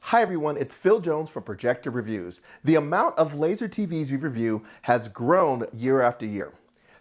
Hi everyone, it's Phil Jones from Projector Reviews. The amount of laser TVs we review has grown year after year.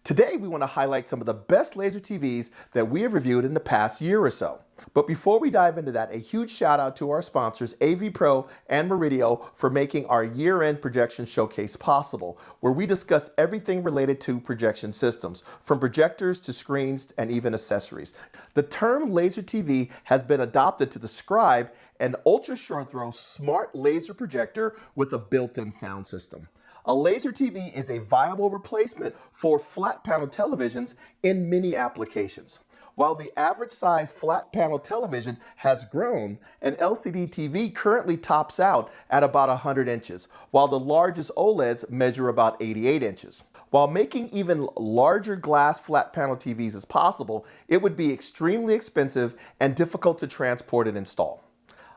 Today we want to highlight some of the best laser TVs that we have reviewed in the past year or so. But before we dive into that, a huge shout out to our sponsors AVPro and Meridio for making our year-end projection showcase possible, where we discuss everything related to projection systems, from projectors to screens and even accessories. The term laser TV has been adopted to describe an ultra short throw smart laser projector with a built-in sound system. A laser TV is a viable replacement for flat panel televisions in many applications. While the average size flat panel television has grown, an LCD TV currently tops out at about 100 inches, while the largest OLEDs measure about 88 inches. While making even larger glass flat panel TVs is possible, it would be extremely expensive and difficult to transport and install.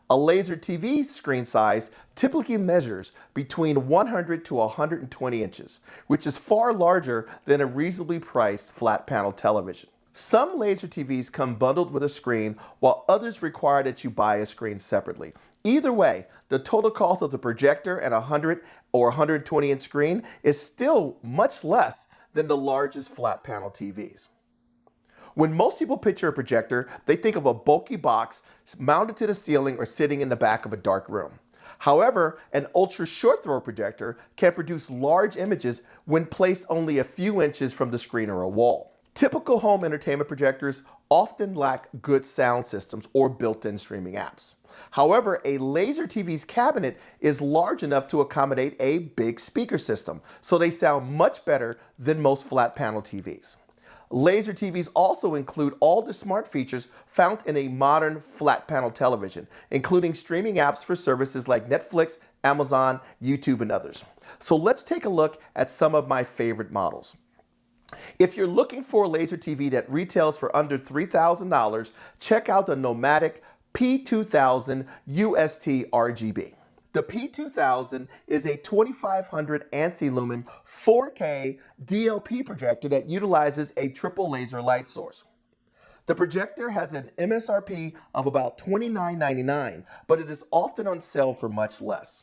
A laser TV screen size typically measures between 100 to 120 inches, which is far larger than a reasonably priced flat panel television. Some laser TVs come bundled with a screen, while others require that you buy a screen separately. Either way, the total cost of the projector and a 100 or 120 inch screen is still much less than the largest flat panel TVs. When most people picture a projector, they think of a bulky box mounted to the ceiling or sitting in the back of a dark room. However, an ultra short throw projector can produce large images when placed only a few inches from the screen or a wall. Typical home entertainment projectors often lack good sound systems or built-in streaming apps. However, a laser TV's cabinet is large enough to accommodate a big speaker system, so they sound much better than most flat panel TVs. Laser TVs also include all the smart features found in a modern flat panel television, including streaming apps for services like Netflix, Amazon, YouTube, and others. So let's take a look at some of my favorite models. If you're looking for a laser TV that retails for under $3,000, check out the NOMVDIC P2000 UST RGB. The P2000 is a 2500 ANSI lumen 4K DLP projector that utilizes a triple laser light source. The projector has an MSRP of about $29.99, but it is often on sale for much less.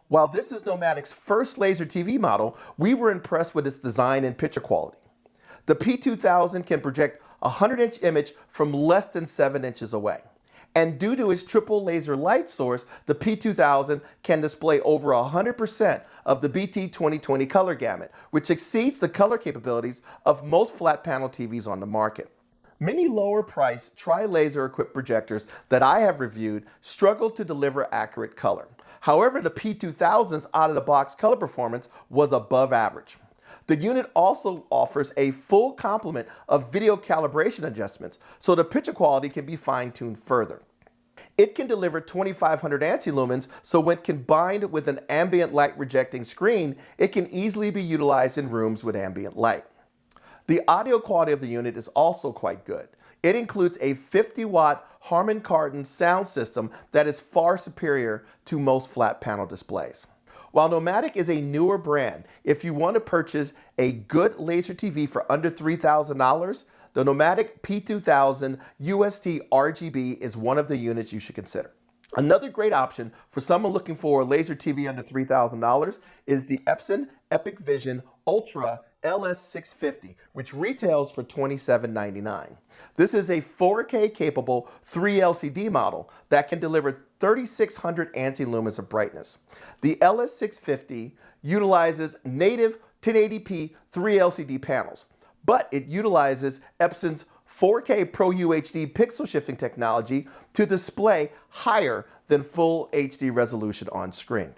While this is NOMVDIC's first laser TV model, we were impressed with its design and picture quality. The P2000 can project a 100-inch image from less than 7 inches away. And due to its triple laser light source, the P2000 can display over 100% of the BT 2020 color gamut, which exceeds the color capabilities of most flat panel TVs on the market. Many lower-priced tri-laser equipped projectors that I have reviewed struggle to deliver accurate color. However, the P2000's out-of-the-box color performance was above average. The unit also offers a full complement of video calibration adjustments, so the picture quality can be fine-tuned further. It can deliver 2500 ANSI lumens, so when combined with an ambient light rejecting screen, it can easily be utilized in rooms with ambient light. The audio quality of the unit is also quite good. It includes a 50-watt Harman Kardon sound system that is far superior to most flat panel displays. While NOMVDIC is a newer brand, if you want to purchase a good laser TV for under $3,000, the NOMVDIC P2000 UST RGB is one of the units you should consider. Another great option for someone looking for a laser TV under $3,000 is the Epson EpiqVision Ultra LS650, which retails for $27.99. This is a 4K capable 3 LCD model that can deliver 3600 ANSI lumens of brightness. The LS650 utilizes native 1080p 3 LCD panels, but it utilizes Epson's 4K Pro UHD pixel shifting technology to display higher than full HD resolution on screen.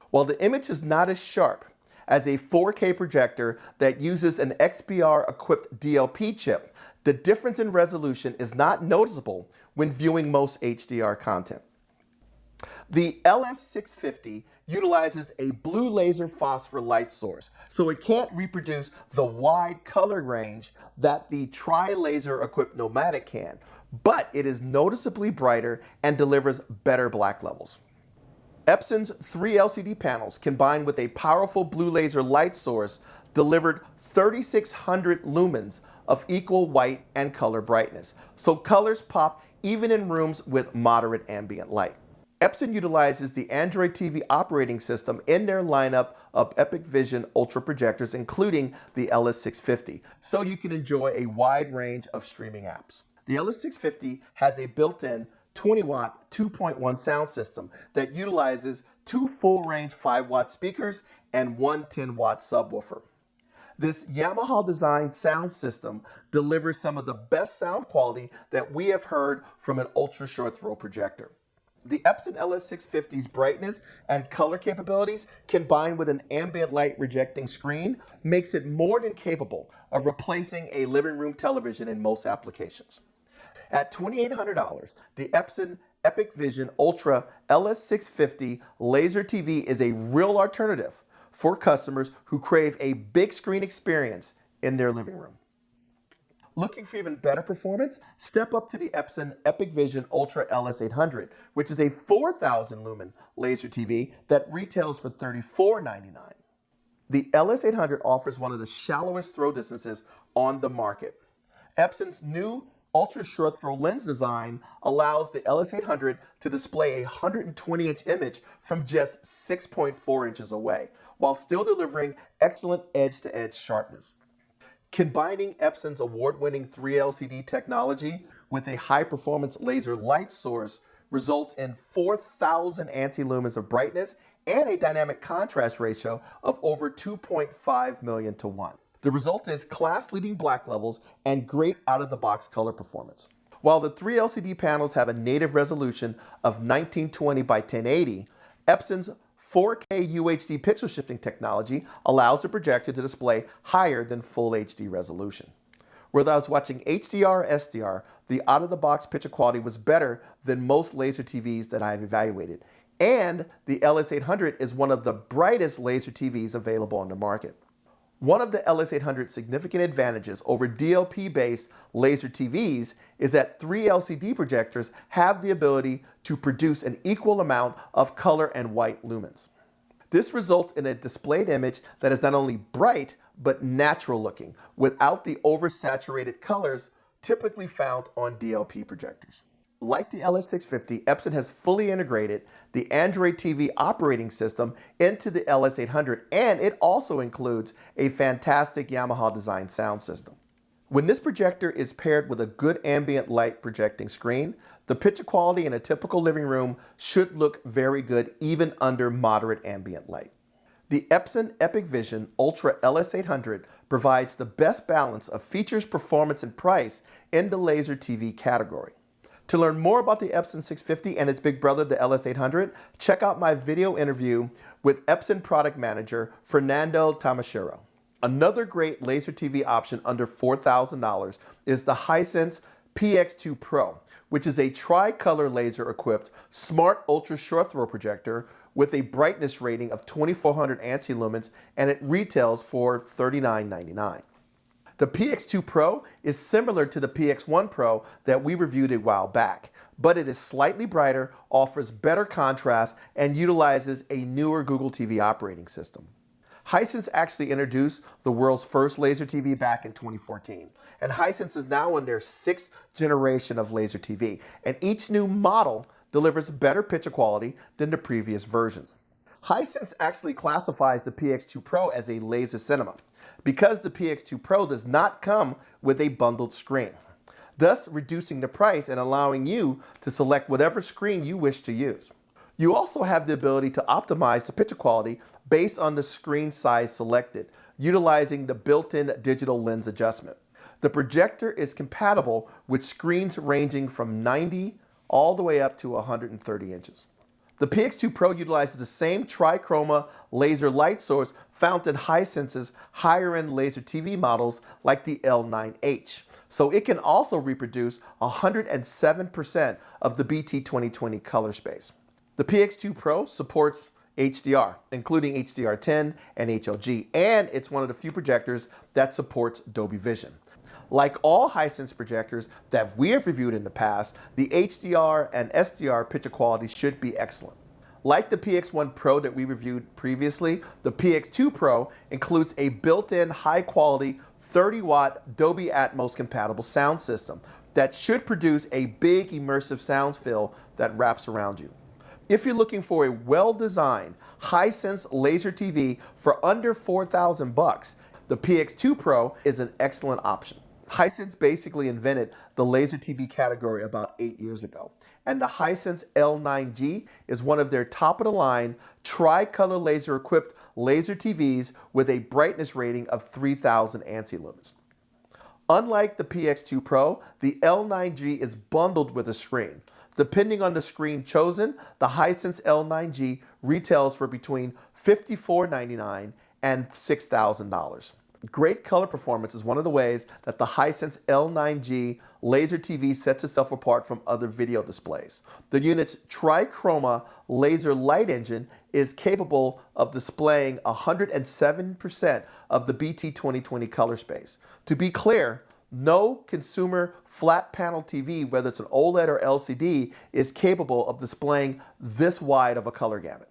While the image is not as sharp as a 4K projector that uses an XPR-equipped DLP chip, the difference in resolution is not noticeable when viewing most HDR content. The LS650 utilizes a blue laser phosphor light source, so it can't reproduce the wide color range that the tri-laser equipped NOMVDIC can, but it is noticeably brighter and delivers better black levels. Epson's 3 LCD panels combined with a powerful blue laser light source delivered 3600 lumens of equal white and color brightness, so colors pop even in rooms with moderate ambient light. Epson utilizes the Android TV operating system in their lineup of EpiqVision Ultra projectors, including the LS650, so you can enjoy a wide range of streaming apps. The LS650 has a built-in 20-watt 2.1 sound system that utilizes two full-range 5-watt speakers and one 10-watt subwoofer. This Yamaha-designed sound system delivers some of the best sound quality that we have heard from an ultra-short-throw projector. The Epson LS650's brightness and color capabilities, combined with an ambient light rejecting screen, makes it more than capable of replacing a living room television in most applications. At $2,800, the Epson EpiqVision Ultra LS650 Laser TV is a real alternative for customers who crave a big screen experience in their living room. Looking for even better performance? Step up to the Epson EpiqVision Ultra LS800, which is a 4,000 lumen laser TV that retails for $34.99. The LS800 offers one of the shallowest throw distances on the market. Epson's new ultra short throw lens design allows the LS800 to display a 120-inch image from just 6.4 inches away, while still delivering excellent edge-to-edge sharpness. Combining Epson's award-winning 3LCD technology with a high-performance laser light source results in 4,000 anti-lumens of brightness and a dynamic contrast ratio of over 2.5 million to 1. The result is class-leading black levels and great out-of-the-box color performance. While the 3LCD panels have a native resolution of 1920 by 1080, Epson's 4K UHD pixel shifting technology allows the projector to display higher than full HD resolution. Whether I was watching HDR or SDR, the out-of-the-box picture quality was better than most laser TVs that I have evaluated, and the LS800 is one of the brightest laser TVs available on the market. One of the LS800's significant advantages over DLP-based laser TVs is that 3LCD projectors have the ability to produce an equal amount of color and white lumens. This results in a displayed image that is not only bright, but natural looking, without the oversaturated colors typically found on DLP projectors. Like the LS650, Epson has fully integrated the Android TV operating system into the LS800, and it also includes a fantastic Yamaha designed sound system. When this projector is paired with a good ambient light projecting screen, the picture quality in a typical living room should look very good even under moderate ambient light. The Epson EpiqVision Ultra LS800 provides the best balance of features, performance, and price in the laser TV category. To learn more about the Epson 650 and its big brother, the LS800, check out my video interview with Epson product manager Fernando Tamashiro. Another great laser TV option under $4,000 is the Hisense PX2 PRO, which is a tri-color laser-equipped smart ultra short throw projector with a brightness rating of 2400 ANSI lumens, and it retails for $39.99. The PX2 PRO is similar to the PX1 PRO that we reviewed a while back, but it is slightly brighter, offers better contrast, and utilizes a newer Google TV operating system. Hisense actually introduced the world's first laser TV back in 2014, and Hisense is now in their 6th generation of laser TV, and each new model delivers better picture quality than the previous versions. Hisense actually classifies the PX2 PRO as a laser cinema, because the PX2 PRO does not come with a bundled screen, thus reducing the price and allowing you to select whatever screen you wish to use. You also have the ability to optimize the picture quality based on the screen size selected, utilizing the built-in digital lens adjustment. The projector is compatible with screens ranging from 90 all the way up to 130 inches. The PX2 PRO utilizes the same trichroma laser light source found in Hisense's higher-end laser TV models like the L9G, so it can also reproduce 107% of the BT 2020 color space. The PX2 PRO supports HDR, including HDR10 and HLG, and it's one of the few projectors that supports Dolby Vision. Like all Hisense projectors that we have reviewed in the past, the HDR and SDR picture quality should be excellent. Like the PX1 PRO that we reviewed previously, the PX2 PRO includes a built-in high-quality 30-watt Dolby Atmos compatible sound system that should produce a big immersive sound fill that wraps around you. If you're looking for a well-designed Hisense laser TV for under $4,000, the PX2 PRO is an excellent option. Hisense basically invented the laser TV category about 8 years ago, and the Hisense L9G is one of their top-of-the-line tri-color laser-equipped laser TVs with a brightness rating of 3,000 ANSI lumens. Unlike the PX2 PRO, the L9G is bundled with a screen. Depending on the screen chosen, the Hisense L9G retails for between $5,499 and $6,000. Great color performance is one of the ways that the Hisense L9G laser TV sets itself apart from other video displays. The unit's trichroma laser light engine is capable of displaying 107% of the BT 2020 color space. To be clear, no consumer flat panel TV, whether it's an OLED or LCD, is capable of displaying this wide of a color gamut.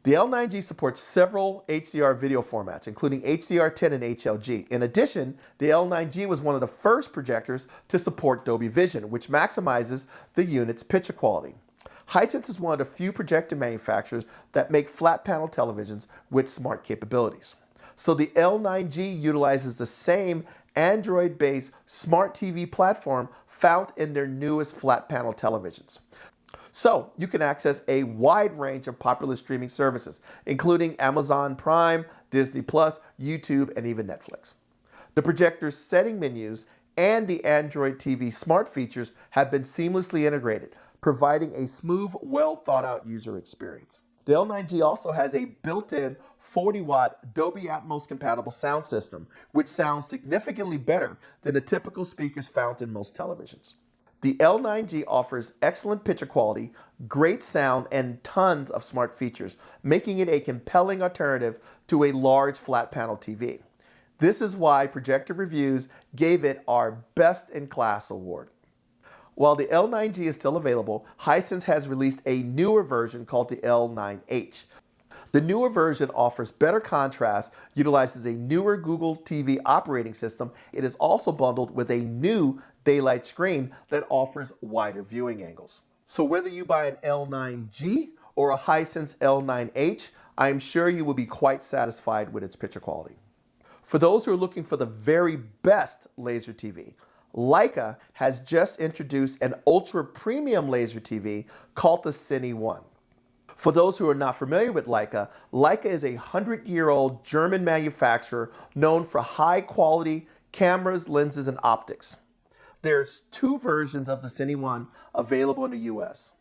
The L9G supports several HDR video formats, including HDR10 and HLG. In addition, the L9G was one of the first projectors to support Dolby Vision, which maximizes the unit's picture quality. Hisense is one of the few projector manufacturers that make flat panel televisions with smart capabilities. So the L9G utilizes the same Android-based smart TV platform found in their newest flat panel televisions. So you can access a wide range of popular streaming services, including Amazon Prime, Disney+, YouTube, and even Netflix. The projector's setting menus and the Android TV smart features have been seamlessly integrated, providing a smooth, well-thought-out user experience. The L9G also has a built-in 40-watt Dolby Atmos compatible sound system, which sounds significantly better than the typical speakers found in most televisions. The L9G offers excellent picture quality, great sound, and tons of smart features, making it a compelling alternative to a large flat panel TV. This is why Projector Reviews gave it our Best in Class award. While the L9G is still available, Hisense has released a newer version called the L9H. The newer version offers better contrast, utilizes a newer Google TV operating system. It is also bundled with a new daylight screen that offers wider viewing angles. So whether you buy an L9G or a Hisense L9H, I am sure you will be quite satisfied with its picture quality. For those who are looking for the very best laser TV, Leica has just introduced an ultra premium laser TV called the Cine 1. For those who are not familiar with Leica, Leica is a 100-year-old German manufacturer known for high-quality cameras, lenses, and optics. There's two versions of the Cine 1 available in the US.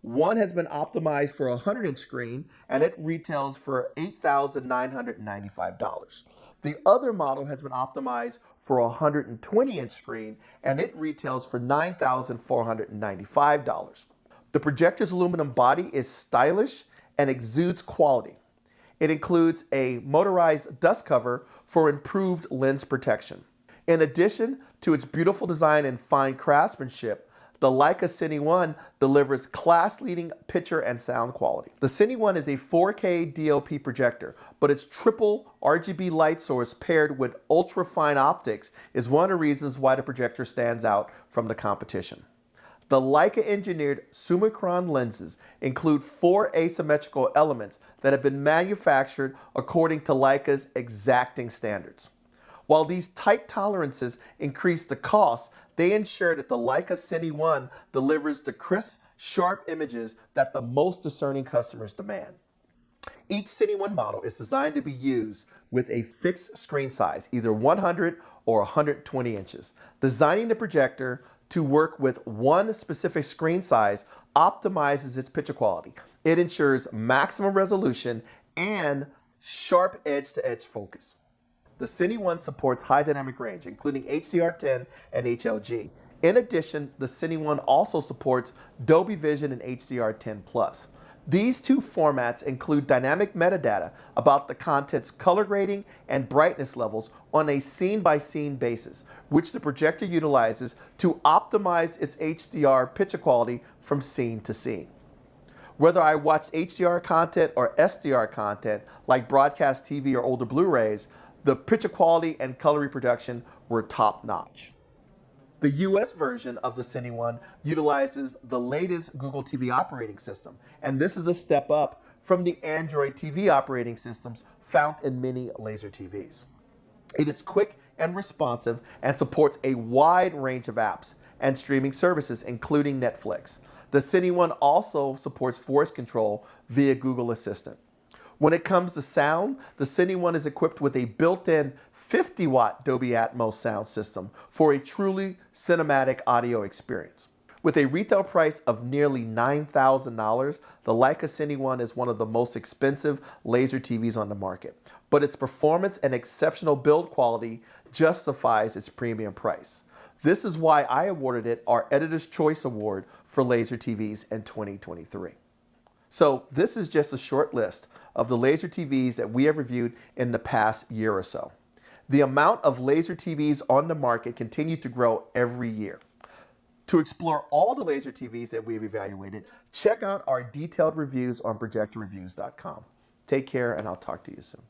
One has been optimized for a 100-inch screen, and it retails for $8,995. The other model has been optimized for a 120-inch screen, and it retails for $9,495. The projector's aluminum body is stylish and exudes quality. It includes a motorized dust cover for improved lens protection. In addition to its beautiful design and fine craftsmanship, the Leica Cine 1 delivers class-leading picture and sound quality. The Cine 1 is a 4K DLP projector, but its triple RGB light source paired with ultra-fine optics is one of the reasons why the projector stands out from the competition. The Leica-engineered Summicron lenses include 4 asymmetrical elements that have been manufactured according to Leica's exacting standards. While these tight tolerances increase the cost, they ensure that the Leica Cine 1 delivers the crisp, sharp images that the most discerning customers demand. Each Cine 1 model is designed to be used with a fixed screen size, either 100 or 120 inches. Designing the projector to work with one specific screen size optimizes its picture quality. It ensures maximum resolution and sharp edge-to-edge focus. The Cine 1 supports high dynamic range, including HDR10 and HLG. In addition, the Cine 1 also supports Dolby Vision and HDR10+. These two formats include dynamic metadata about the content's color grading and brightness levels on a scene-by-scene basis, which the projector utilizes to optimize its HDR picture quality from scene to scene. Whether I watch HDR content or SDR content, like broadcast TV or older Blu-rays, the picture quality and color reproduction were top-notch. The US version of the Cine One utilizes the latest Google TV operating system, and this is a step up from the Android TV operating systems found in many Laser TVs. It is quick and responsive and supports a wide range of apps and streaming services, including Netflix. The Cine One also supports voice control via Google Assistant. When it comes to sound, the Cine One is equipped with a built-in 50-watt Dolby Atmos sound system for a truly cinematic audio experience. With a retail price of nearly $9,000, the Leica Cine One is one of the most expensive laser TVs on the market, but its performance and exceptional build quality justifies its premium price. This is why I awarded it our Editor's Choice Award for Laser TVs in 2023. So this is just a short list of the Laser TVs that we have reviewed in the past year or so. The amount of Laser TVs on the market continue to grow every year. To explore all the Laser TVs that we have evaluated, check out our detailed reviews on ProjectorReviews.com. Take care, and I'll talk to you soon.